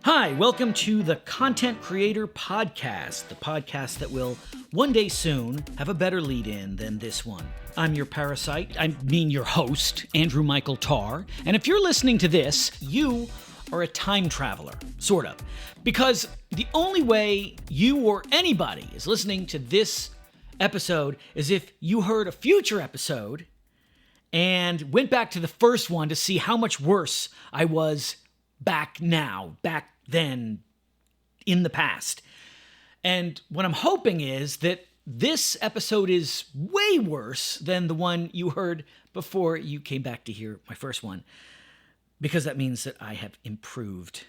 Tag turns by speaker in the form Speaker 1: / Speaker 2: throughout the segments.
Speaker 1: Hi, welcome to the Content Creator Podcast, the podcast that will one day soon have a better lead-in than this one. I'm your parasite, your host, Andrew Michael Tarr, and if you're listening to this, you are a time traveler, sort of. Because the only way you or anybody is listening to this episode is if you heard a future episode and went back to the first one to see how much worse I was back then, in the past. And what I'm hoping is that this episode is way worse than the one you heard before you came back to hear my first one, because that means that I have improved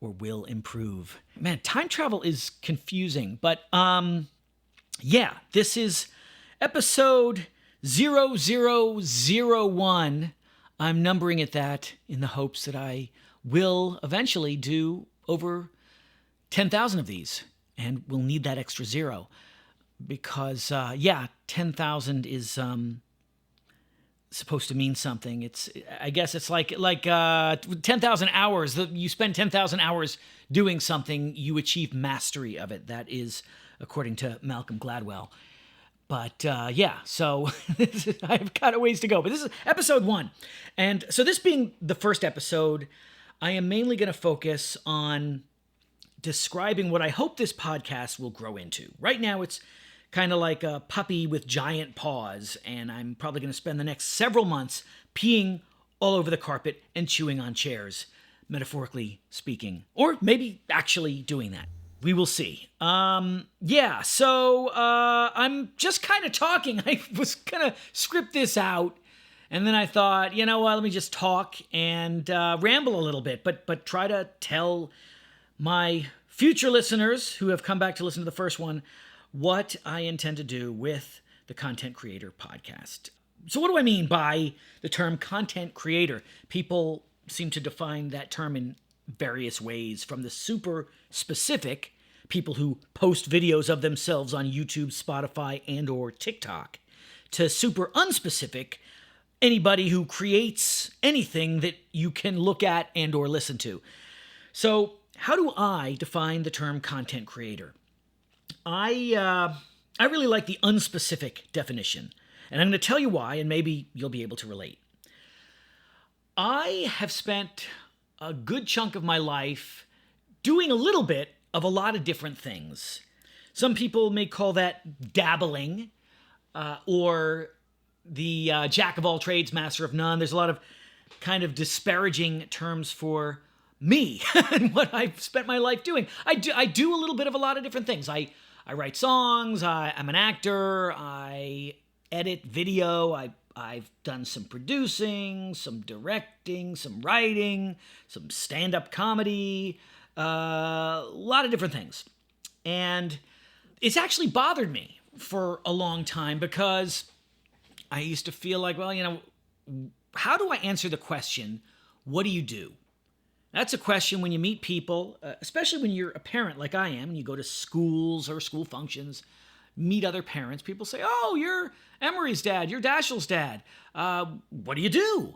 Speaker 1: or will improve. Man, time travel is confusing, but this is episode 0001. I'm numbering it that in the hopes that I will eventually do over 10,000 of these, and we'll need that extra zero because 10,000 is supposed to mean something. I guess it's like 10,000 hours. You spend 10,000 hours doing something, you achieve mastery of it. That is according to Malcolm Gladwell. But so I've got a ways to go. But this is episode 1. And so this being the first episode, I am mainly going to focus on describing what I hope this podcast will grow into. Right now, it's kind of like a puppy with giant paws, and I'm probably going to spend the next several months peeing all over the carpet and chewing on chairs, metaphorically speaking. Or maybe actually doing that. We will see. I'm just kind of talking. I was going to script this out, and then I thought, you know what, let me just talk and ramble a little bit, but try to tell my future listeners who have come back to listen to the first one what I intend to do with the Content Creator Podcast. So what do I mean by the term content creator? People seem to define that term in various ways, from the super specific, people who post videos of themselves on YouTube, Spotify, and or TikTok, to super unspecific, anybody who creates anything that you can look at and or listen to. So how do I define the term content creator? I really like the unspecific definition, and I'm going to tell you why, and maybe you'll be able to relate. I have spent a good chunk of my life doing a little bit of a lot of different things. Some people may call that dabbling, or the jack of all trades, master of none. There's a lot of kind of disparaging terms for me and what I've spent my life doing. I do a little bit of a lot of different things. I write songs. I'm an actor. I edit video. I've done some producing, some directing, some writing, some stand-up comedy, a lot of different things. And it's actually bothered me for a long time because I used to feel like, well, how do I answer the question, what do you do? That's a question when you meet people, especially when you're a parent like I am, and you go to schools or school functions, meet other parents. People say, oh, you're Emery's dad, you're Dashiell's dad. What do you do?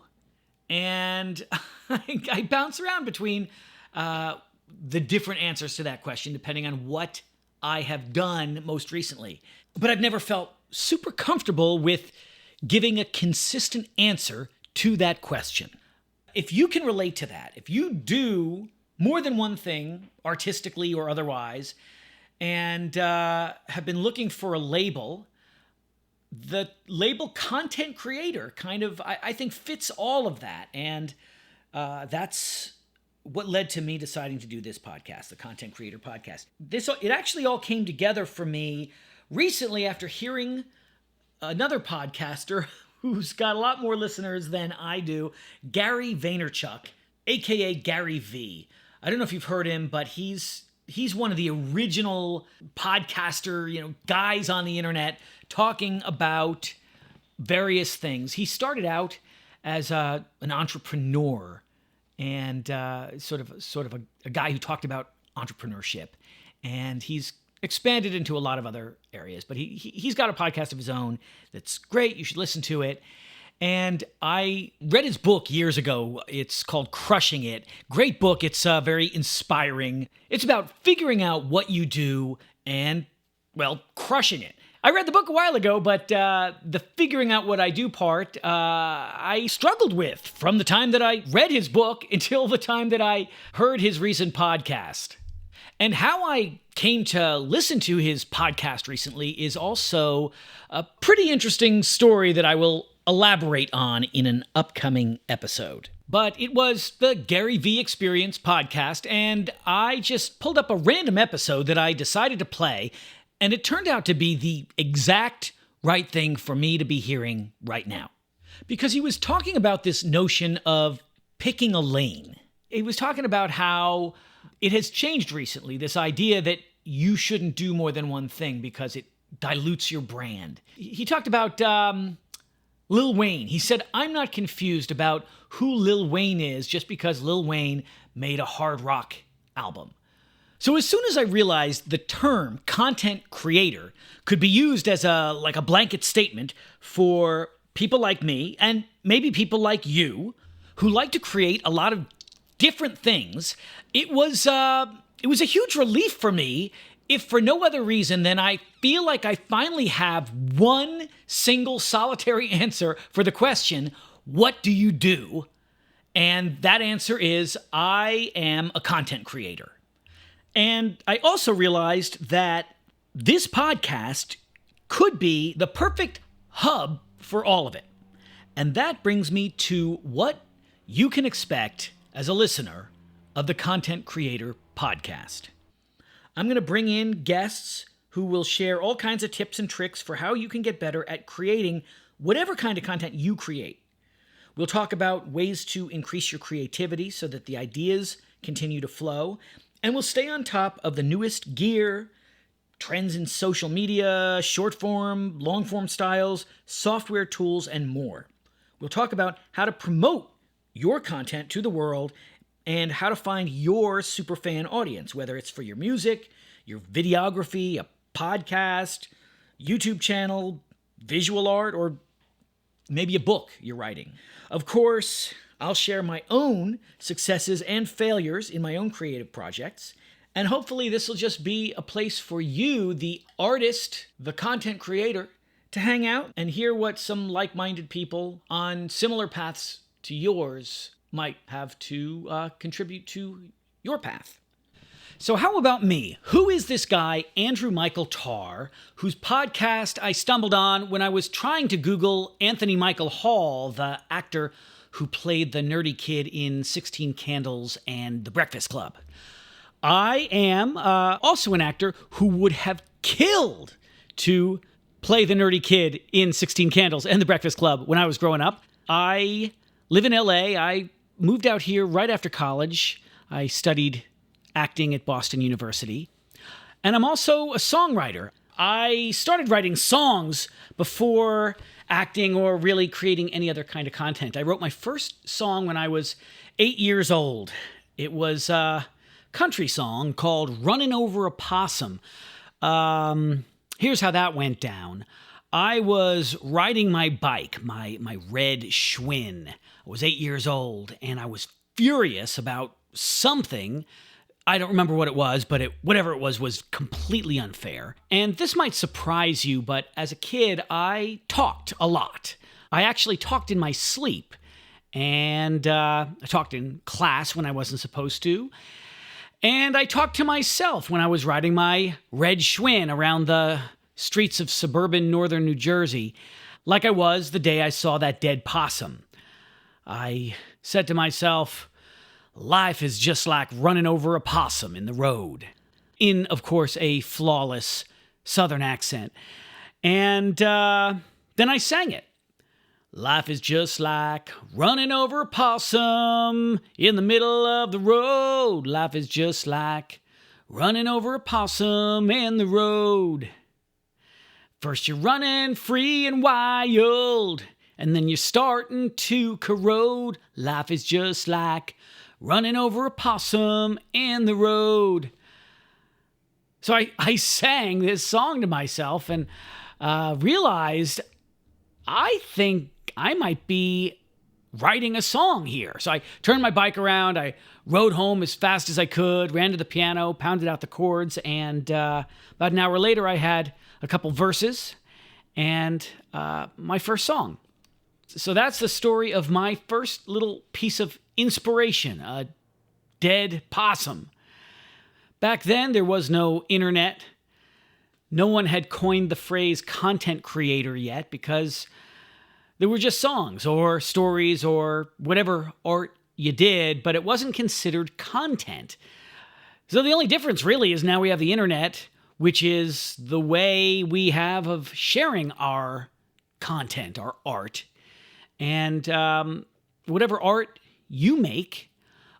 Speaker 1: And I bounce around between the different answers to that question, depending on what I have done most recently. But I've never felt super comfortable with giving a consistent answer to that question. If you can relate to that, if you do more than one thing, artistically or otherwise, and have been looking for a label, the label content creator kind of, I think, fits all of that. And that's what led to me deciding to do this podcast, the Content Creator Podcast. It actually all came together for me recently after hearing another podcaster who's got a lot more listeners than I do, Gary Vaynerchuk, aka Gary V. I don't know if you've heard him, but he's one of the original podcaster, guys on the internet talking about various things. He started out as an entrepreneur and sort of a guy who talked about entrepreneurship, and he's expanded into a lot of other areas. But he's got a podcast of his own that's great. You should listen to it. And I read his book years ago. It's called Crushing It. Great book. It's very inspiring. It's about figuring out what you do and, well, crushing it. I read the book a while ago, but the figuring out what I do part, I struggled with from the time that I read his book until the time that I heard his recent podcast. And how I came to listen to his podcast recently is also a pretty interesting story that I will elaborate on in an upcoming episode. But it was the Gary V Experience podcast, and I just pulled up a random episode that I decided to play, and it turned out to be the exact right thing for me to be hearing right now. Because he was talking about this notion of picking a lane. He was talking about how it has changed recently, this idea that you shouldn't do more than one thing because it dilutes your brand. He talked about Lil Wayne. He said, I'm not confused about who Lil Wayne is just because Lil Wayne made a hard rock album. So as soon as I realized the term content creator could be used as a blanket statement for people like me and maybe people like you who like to create a lot of different things, it was a huge relief for me, if for no other reason than I feel like I finally have one single solitary answer for the question, what do you do? And that answer is, I am a content creator. And I also realized that this podcast could be the perfect hub for all of it. And that brings me to what you can expect as a listener of the Content Creator Podcast. I'm going to bring in guests who will share all kinds of tips and tricks for how you can get better at creating whatever kind of content you create. We'll talk about ways to increase your creativity so that the ideas continue to flow, and we'll stay on top of the newest gear, trends in social media, short form, long form styles, software tools, and more. We'll talk about how to promote your content to the world and how to find your superfan audience, whether it's for your music, your videography, a podcast, YouTube channel, visual art, or maybe a book you're writing. Of course, I'll share my own successes and failures in my own creative projects, and hopefully this will just be a place for you, the artist, the content creator, to hang out and hear what some like-minded people on similar paths to yours might have to contribute to your path. So how about me? Who is this guy, Andrew Michael Tarr, whose podcast I stumbled on when I was trying to Google Anthony Michael Hall, the actor who played the nerdy kid in 16 Candles and The Breakfast Club? I am also an actor who would have killed to play the nerdy kid in 16 Candles and The Breakfast Club when I was growing up. I live in LA. I moved out here right after college. I studied acting at Boston University. And I'm also a songwriter. I started writing songs before acting or really creating any other kind of content. I wrote my first song when I was 8 years old. It was a country song called Runnin' Over a Possum. Here's how that went down. I was riding my bike, my red Schwinn. I was 8 years old, and I was furious about something. I don't remember what it was, but whatever it was completely unfair. And this might surprise you, but as a kid, I talked a lot. I actually talked in my sleep, and I talked in class when I wasn't supposed to. And I talked to myself when I was riding my red Schwinn around the streets of suburban northern New Jersey, like I was the day I saw that dead possum. I said to myself, life is just like running over a possum in the road. In, of course, a flawless Southern accent. And then I sang it. Life is just like running over a possum in the middle of the road. Life is just like running over a possum in the road. First you're running free and wild, and then you're starting to corrode. Life is just like running over a possum in the road. So I sang this song to myself and realized I think
Speaker 2: I might be writing a song here. So I turned my bike around, I rode home as fast as I could, ran to the piano, pounded out the chords, and about an hour later I had a couple verses and my first song. So that's the story of my first little piece of inspiration, a dead possum. Back then, there was no internet. No one had coined the phrase content creator yet because there were just songs or stories or whatever art you did, but it wasn't considered content. So the only difference really is now we have the internet, which is the way we have of sharing our content, our art. And whatever art you make,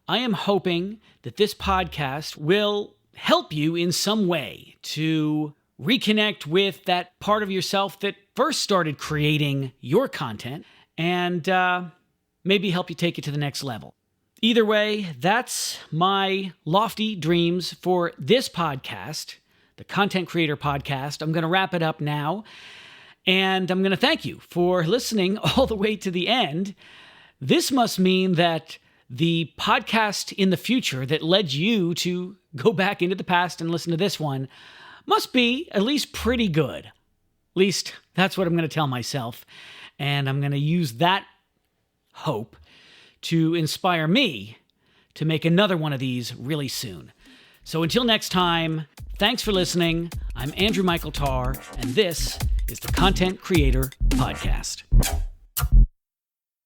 Speaker 2: I am hoping that this podcast will help you in some way to reconnect with that part of yourself that first started creating your content and maybe help you take it to the next level. Either way, that's my lofty dreams for this podcast, the Content Creator Podcast. I'm going to wrap it up now, and I'm going to thank you for listening all the way to the end. This must mean that the podcast in the future that led you to go back into the past and listen to this one must be at least pretty good. At least that's what I'm going to tell myself. And I'm going to use that hope to inspire me to make another one of these really soon. So until next time, thanks for listening. I'm Andrew Michael Tarr, and this is the Content Creator Podcast.